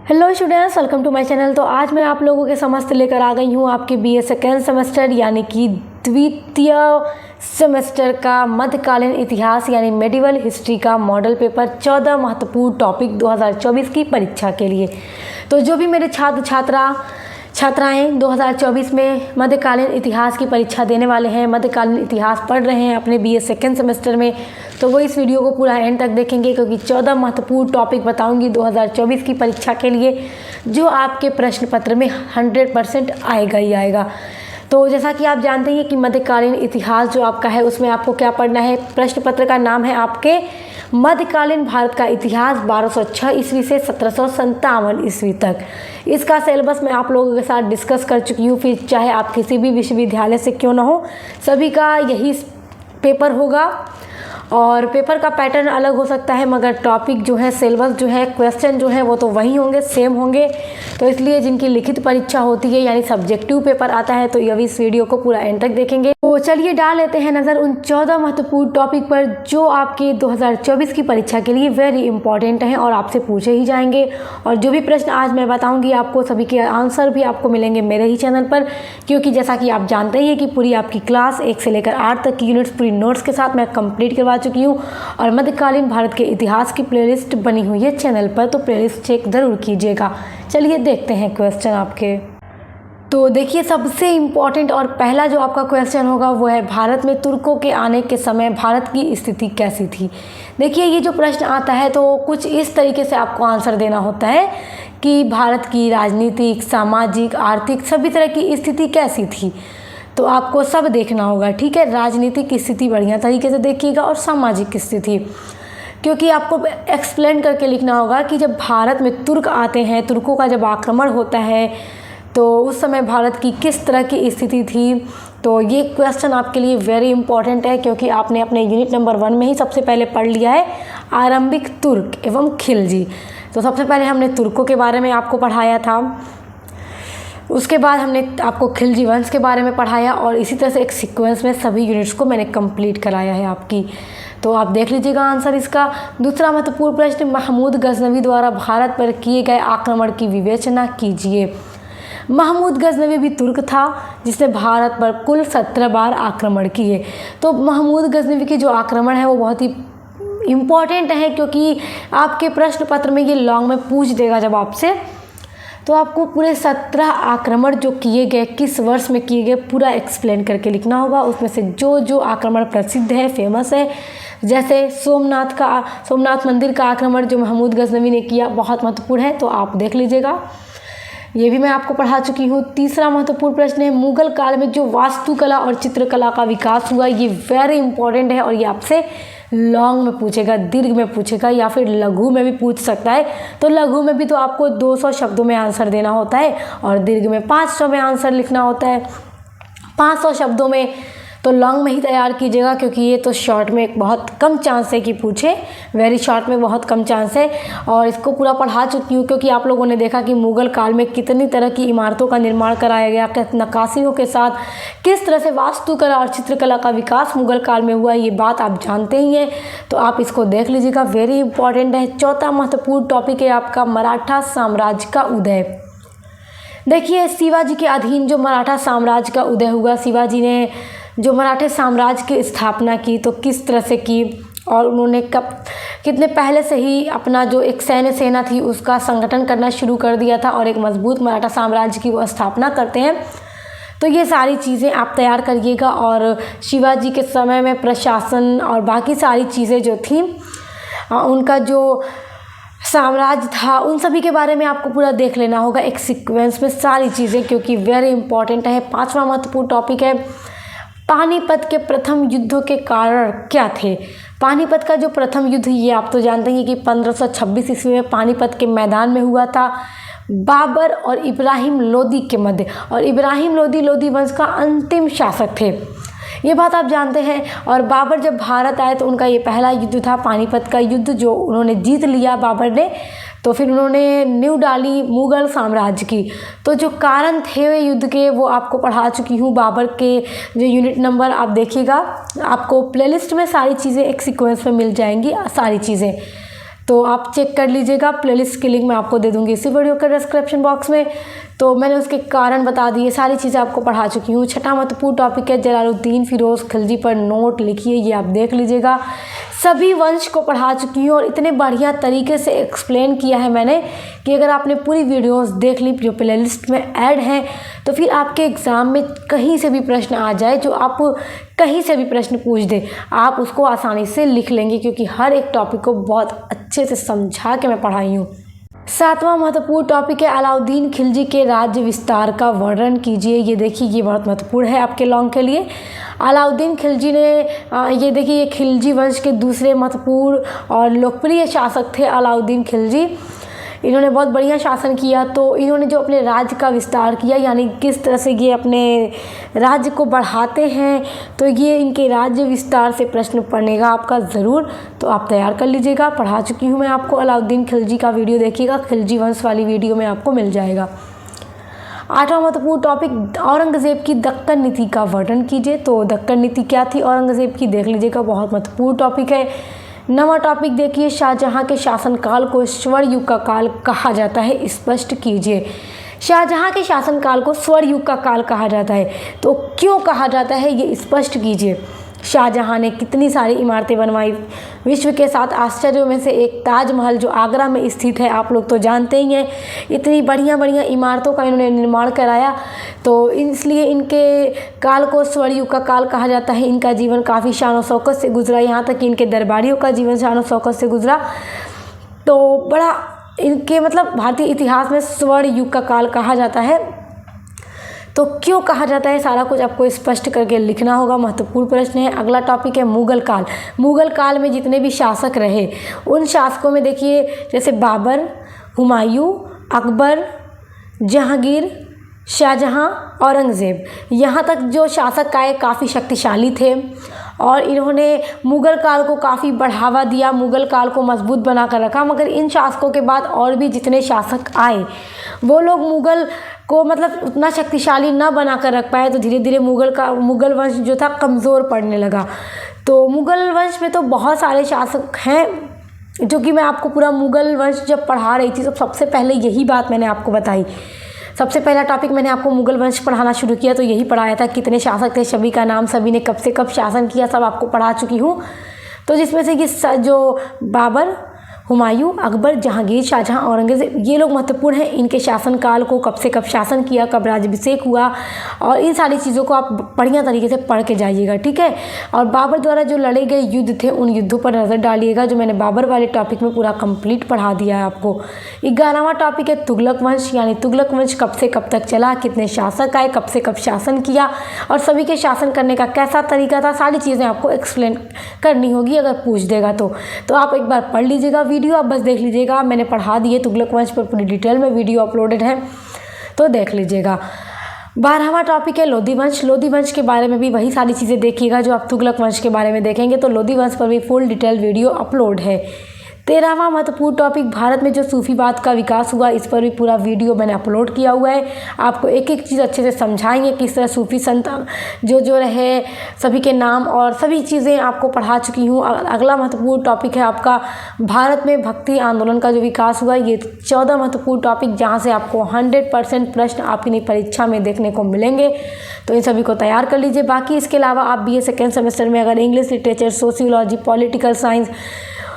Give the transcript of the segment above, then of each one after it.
Hello students, welcome to my channel. तो आज मैं आप लोगों के समस्त लेकर आ गई हूँ आपके बीए सेकेंड सेमेस्टर यानी कि द्वितीय सेमेस्टर का मध्यकालीन इतिहास यानी मेडिवल हिस्ट्री का मॉडल पेपर 14 महत्वपूर्ण टॉपिक 2024 की परीक्षा के लिए। तो जो भी मेरे छात्राएं 2024 में मध्यकालीन इतिहास की परीक्षा देने वाले हैं, मध्यकालीन इतिहास पढ़ रहे हैं अपने बीए सेकेंड सेमेस्टर में, तो वो इस वीडियो को पूरा एंड तक देखेंगे क्योंकि 14 महत्वपूर्ण टॉपिक बताऊंगी 2024 की परीक्षा के लिए, जो आपके प्रश्न पत्र में 100% आएगा ही आएगा। तो जैसा कि आप जानते हैं कि मध्यकालीन इतिहास जो आपका है उसमें आपको क्या पढ़ना है। प्रश्न पत्र का नाम है आपके मध्यकालीन भारत का इतिहास 1206 ईस्वी से 1757 ईस्वी तक। इसका सिलेबस मैं आप लोगों के साथ डिस्कस कर चुकी हूँ, फिर चाहे आप किसी भी विश्वविद्यालय से क्यों ना हो, सभी का यही पेपर होगा और पेपर का पैटर्न अलग हो सकता है मगर टॉपिक जो है, सिलेबस जो है, क्वेश्चन जो है वो तो वही होंगे, सेम होंगे। तो इसलिए जिनकी लिखित परीक्षा होती है यानी सब्जेक्टिव पेपर आता है तो ये भी इस वीडियो को पूरा एंड तक देखेंगे। तो चलिए डाल लेते हैं नज़र उन 14 महत्वपूर्ण टॉपिक पर जो आपके 2024 की परीक्षा के लिए वेरी इंपॉर्टेंट हैं और आपसे पूछे ही जाएंगे। और जो भी प्रश्न आज मैं बताऊँगी आपको, सभी के आंसर भी आपको मिलेंगे मेरे ही चैनल पर, क्योंकि जैसा कि आप जानते ही हैं कि पूरी आपकी क्लास 1 से लेकर 8 तक की यूनिट्स पूरी नोट्स के साथ मैं कंप्लीट करवा चुकी हूँ और मध्यकालीन भारत के इतिहास की प्लेलिस्ट बनी हुई है चैनल पर, तो प्लेलिस्ट चेक ज़रूर कीजिएगा। चलिए देखते हैं क्वेश्चन आपके। तो देखिए, सबसे इम्पॉर्टेंट और पहला जो आपका क्वेश्चन होगा वो है, भारत में तुर्कों के आने के समय भारत की स्थिति कैसी थी। देखिए, ये जो प्रश्न आता है तो कुछ इस तरीके से आपको आंसर देना होता है कि भारत की राजनीतिक, सामाजिक, आर्थिक सभी तरह की स्थिति कैसी थी। तो आपको सब देखना होगा, ठीक है। राजनीतिक स्थिति बढ़िया तरीके से देखिएगा और सामाजिक स्थिति, क्योंकि आपको एक्सप्लेन करके लिखना होगा कि जब भारत में तुर्क आते हैं, तुर्कों का जब आक्रमण होता है तो उस समय भारत की किस तरह की स्थिति थी। तो ये क्वेश्चन आपके लिए वेरी इंपॉर्टेंट है क्योंकि आपने अपने यूनिट नंबर 1 में ही सबसे पहले पढ़ लिया है आरंभिक तुर्क एवं खिलजी। तो सबसे पहले हमने तुर्कों के बारे में आपको पढ़ाया था, उसके बाद हमने आपको खिलजी वंश के बारे में पढ़ाया और इसी तरह से एक सीक्वेंस में सभी यूनिट्स को मैंने कंप्लीट कराया है आपकी। तो आप देख लीजिएगा आंसर इसका। दूसरा महत्वपूर्ण प्रश्न, महमूद गजनवी द्वारा भारत पर किए गए आक्रमण की विवेचना कीजिए। महमूद गजनवी भी तुर्क था जिसने भारत पर कुल 17 बार आक्रमण किए। तो महमूद गजनवी की जो आक्रमण है वो बहुत ही इम्पॉर्टेंट है क्योंकि आपके प्रश्न पत्र में ये लॉन्ग में पूछ देगा जब आपसे, तो आपको पूरे 17 आक्रमण जो किए गए, किस वर्ष में किए गए, पूरा एक्सप्लेन करके लिखना होगा। उसमें से जो जो आक्रमण प्रसिद्ध है, फेमस है, जैसे सोमनाथ मंदिर का आक्रमण जो महमूद गजनवी ने किया, बहुत महत्वपूर्ण है, तो आप देख लीजिएगा। ये भी मैं आपको पढ़ा चुकी हूँ। तीसरा महत्वपूर्ण प्रश्न है, मुगल काल में जो वास्तुकला और चित्रकला का विकास हुआ, ये वेरी इंपॉर्टेंट है और ये आपसे लॉन्ग में पूछेगा, दीर्घ में पूछेगा या फिर लघु में भी पूछ सकता है। तो लघु में भी तो आपको 200 शब्दों में आंसर देना होता है और दीर्घ में 500 में आंसर लिखना होता है। 500 शब्दों में तो लॉन्ग में ही तैयार कीजिएगा क्योंकि ये तो शॉर्ट में बहुत कम चांस है कि पूछे, वेरी शॉर्ट में बहुत कम चांस है। और इसको पूरा पढ़ा चुकी हूँ क्योंकि आप लोगों ने देखा कि मुगल काल में कितनी तरह की इमारतों का निर्माण कराया गया, नक्काशियों के साथ किस तरह से वास्तुकला और चित्रकला का विकास मुगल काल में हुआ, ये बात आप जानते ही हैं। तो आप इसको देख लीजिएगा, वेरी इंपॉर्टेंट है। चौथा महत्वपूर्ण टॉपिक है आपका मराठा साम्राज्य का उदय। देखिए, शिवाजी के अधीन जो मराठा साम्राज्य का उदय हुआ, शिवाजी ने जो मराठे साम्राज्य की स्थापना की तो किस तरह से की और उन्होंने कब, कितने पहले से ही अपना जो एक सैन्य सेना थी उसका संगठन करना शुरू कर दिया था और एक मजबूत मराठा साम्राज्य की वो स्थापना करते हैं। तो ये सारी चीज़ें आप तैयार करिएगा और शिवाजी के समय में प्रशासन और बाकी सारी चीज़ें जो थी, उनका जो साम्राज्य था, उन सभी के बारे में आपको पूरा देख लेना होगा एक सीक्वेंस में सारी चीज़ें, क्योंकि वेरी इंपॉर्टेंट है। पांचवा महत्वपूर्ण टॉपिक है, पानीपत के प्रथम युद्धों के कारण क्या थे। पानीपत का जो प्रथम युद्ध, ये आप तो जानते हैं कि 1526 ईस्वी में पानीपत के मैदान में हुआ था, बाबर और इब्राहिम लोदी के मध्य। और इब्राहिम लोदी वंश का अंतिम शासक थे, ये बात आप जानते हैं। और बाबर जब भारत आए तो उनका ये पहला युद्ध था पानीपत का युद्ध, जो उन्होंने जीत लिया बाबर ने। तो फिर उन्होंने नींव डाली मुगल साम्राज्य की। तो जो कारण थे युद्ध के वो आपको पढ़ा चुकी हूँ। बाबर के जो यूनिट नंबर आप देखिएगा, आपको प्लेलिस्ट में सारी चीज़ें एक सीक्वेंस में मिल जाएंगी सारी चीज़ें। तो आप चेक कर लीजिएगा। प्लेलिस्ट की लिंक मैं आपको दे दूँगी इसी वीडियो के डिस्क्रिप्शन बॉक्स में। तो मैंने उसके कारण बता दिए, सारी चीज़ें आपको पढ़ा चुकी हूँ। छठा महत्वपूर्ण टॉपिक है जलालुद्दीन फिरोज़ खिलजी पर नोट लिखिए, ये आप देख लीजिएगा। सभी वंश को पढ़ा चुकी हूँ और इतने बढ़िया तरीके से एक्सप्लेन किया है मैंने कि अगर आपने पूरी वीडियोस देख ली जो प्लेलिस्ट में ऐड हैं तो फिर आपके एग्ज़ाम में कहीं से भी प्रश्न आ जाए, जो आप कहीं से भी प्रश्न पूछ दे, आप उसको आसानी से लिख लेंगे, क्योंकि हर एक टॉपिक को बहुत अच्छे से समझा के मैं पढ़ाई हूँ। सातवां महत्वपूर्ण टॉपिक है अलाउद्दीन खिलजी के राज्य विस्तार का वर्णन कीजिए। ये देखिए, ये बहुत महत्वपूर्ण है आपके लॉन्ग के लिए। अलाउद्दीन खिलजी ने ये देखिए, ये खिलजी वंश के दूसरे महत्वपूर्ण और लोकप्रिय शासक थे अलाउद्दीन खिलजी। इन्होंने बहुत बढ़िया शासन किया। तो इन्होंने जो अपने राज्य का विस्तार किया, यानी किस तरह से ये अपने राज्य को बढ़ाते हैं, तो ये इनके राज्य विस्तार से प्रश्न पढ़ेगा आपका ज़रूर। तो आप तैयार कर लीजिएगा, पढ़ा चुकी हूँ मैं आपको। अलाउद्दीन खिलजी का वीडियो देखिएगा, खिलजी वंश वाली वीडियो में आपको मिल जाएगा। आठवां महत्वपूर्ण टॉपिक औरंगज़ेब की दक्कन नीति का वर्णन कीजिए। तो दक्कन नीति क्या थी औरंगज़ेब की, देख लीजिएगा, बहुत महत्वपूर्ण टॉपिक है। नवा टॉपिक देखिए, शाहजहां के शासनकाल को स्वर्ण युग का काल कहा जाता है, स्पष्ट कीजिए। शाहजहां के शासनकाल को स्वर्ण युग का काल कहा जाता है, तो क्यों कहा जाता है ये स्पष्ट कीजिए। शाहजहां ने कितनी सारी इमारतें बनवाई, विश्व के 7 आश्चर्यों में से एक ताजमहल जो आगरा में स्थित है, आप लोग तो जानते ही हैं। इतनी बढ़िया बढ़िया इमारतों का इन्होंने निर्माण कराया, तो इसलिए इनके काल को स्वर्ण युग का काल कहा जाता है। इनका जीवन काफ़ी शान और शौकत से गुजरा, यहाँ तक कि इनके दरबारियों का जीवन शान और शौकत से गुजरा। तो बड़ा इनके मतलब भारतीय इतिहास में स्वर्ण युग का काल कहा जाता है। तो क्यों कहा जाता है, सारा कुछ आपको स्पष्ट करके लिखना होगा। महत्वपूर्ण प्रश्न है। अगला टॉपिक है मुगल काल। मुगल काल में जितने भी शासक रहे, उन शासकों में देखिए, जैसे बाबर, हुमायूं, अकबर, जहांगीर, शाहजहां, औरंगज़ेब, यहाँ तक जो शासक आए काफ़ी शक्तिशाली थे और इन्होंने मुग़ल काल को काफ़ी बढ़ावा दिया, मुग़ल काल को मजबूत बना कर रखा। मगर इन शासकों के बाद और भी जितने शासक आए, वो लोग मुग़ल को मतलब उतना शक्तिशाली ना बना कर रख पाए, तो धीरे धीरे मुग़ल वंश जो था कमज़ोर पड़ने लगा। तो मुग़ल वंश में तो बहुत सारे शासक हैं, जो कि मैं आपको पूरा मुग़ल वंश जब पढ़ा रही थी तो सबसे पहले यही बात मैंने आपको बताई। सबसे पहला टॉपिक मैंने आपको मुग़ल वंश पढ़ाना शुरू किया तो यही पढ़ाया था, कितने शासक थे, सभी का नाम, सभी ने कब से कब शासन किया, सब आपको पढ़ा चुकी हूँ। तो जिसमें से ये जो बाबर, हुमायूं, अकबर, जहांगीर, शाहजहां, औरंगज़ेब, ये लोग महत्वपूर्ण हैं। इनके शासनकाल को कब से कब शासन किया, कब राज्याभिषेक हुआ, और इन सारी चीज़ों को आप बढ़िया तरीके से पढ़ के जाइएगा, ठीक है। और बाबर द्वारा जो लड़े गए युद्ध थे, उन युद्धों पर नज़र डालिएगा, जो मैंने बाबर वाले टॉपिक में पूरा कंप्लीट पढ़ा दिया है आपको। 11वां टॉपिक है तुगलक वंश, यानी तुगलक वंश कब से कब तक चला, कितने शासक आए, कब से कब शासन किया, और सभी के शासन करने का कैसा तरीका था, सारी चीज़ें आपको एक्सप्लेन करनी होगी अगर पूछ देगा तो आप एक बार पढ़ लीजिएगा। वीडियो आप बस देख लीजिएगा, मैंने पढ़ा दिए तुगलक वंश पर पूरी डिटेल में वीडियो अपलोडेड है, तो देख लीजिएगा। 12वां टॉपिक है लोधी वंश। लोधी वंश के बारे में भी वही सारी चीज़ें देखिएगा जो आप तुगलक वंश के बारे में देखेंगे, तो लोधी वंश पर भी फुल डिटेल वीडियो अपलोड है। 13वां महत्वपूर्ण टॉपिक भारत में जो सूफीवाद का विकास हुआ, इस पर भी पूरा वीडियो मैंने अपलोड किया हुआ है। आपको एक एक चीज़ अच्छे से समझाएंगे, किस तरह सूफी संत जो रहे, सभी के नाम और सभी चीज़ें आपको पढ़ा चुकी हूँ। अगला महत्वपूर्ण टॉपिक है आपका भारत में भक्ति आंदोलन का जो विकास हुआ। ये 14 महत्वपूर्ण टॉपिक जहाँ से आपको 100% प्रश्न आपकी परीक्षा में देखने को मिलेंगे, तो इन सभी को तैयार कर लीजिए। बाकी इसके अलावा आप BA सेकेंड सेमेस्टर में अगर English literature, sociology, political science,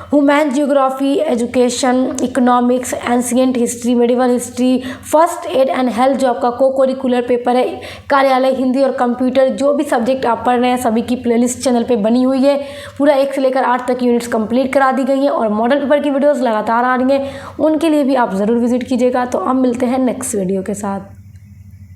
human geography, education, economics, ancient history, medieval history, first aid and health जो आपका को-करिकुलर पेपर है, कार्यालय, हिंदी और कंप्यूटर, जो भी सब्जेक्ट आप पढ़ रहे हैं सभी की प्लेलिस्ट चैनल पे बनी हुई है। पूरा 1 से लेकर 8 तक यूनिट्स कंप्लीट करा दी गई हैं और मॉडल पेपर की वीडियोस लगातार आ रही हैं, उनके लिए भी आप ज़रूर विजिट कीजिएगा। तो अब मिलते हैं नेक्स्ट वीडियो के साथ।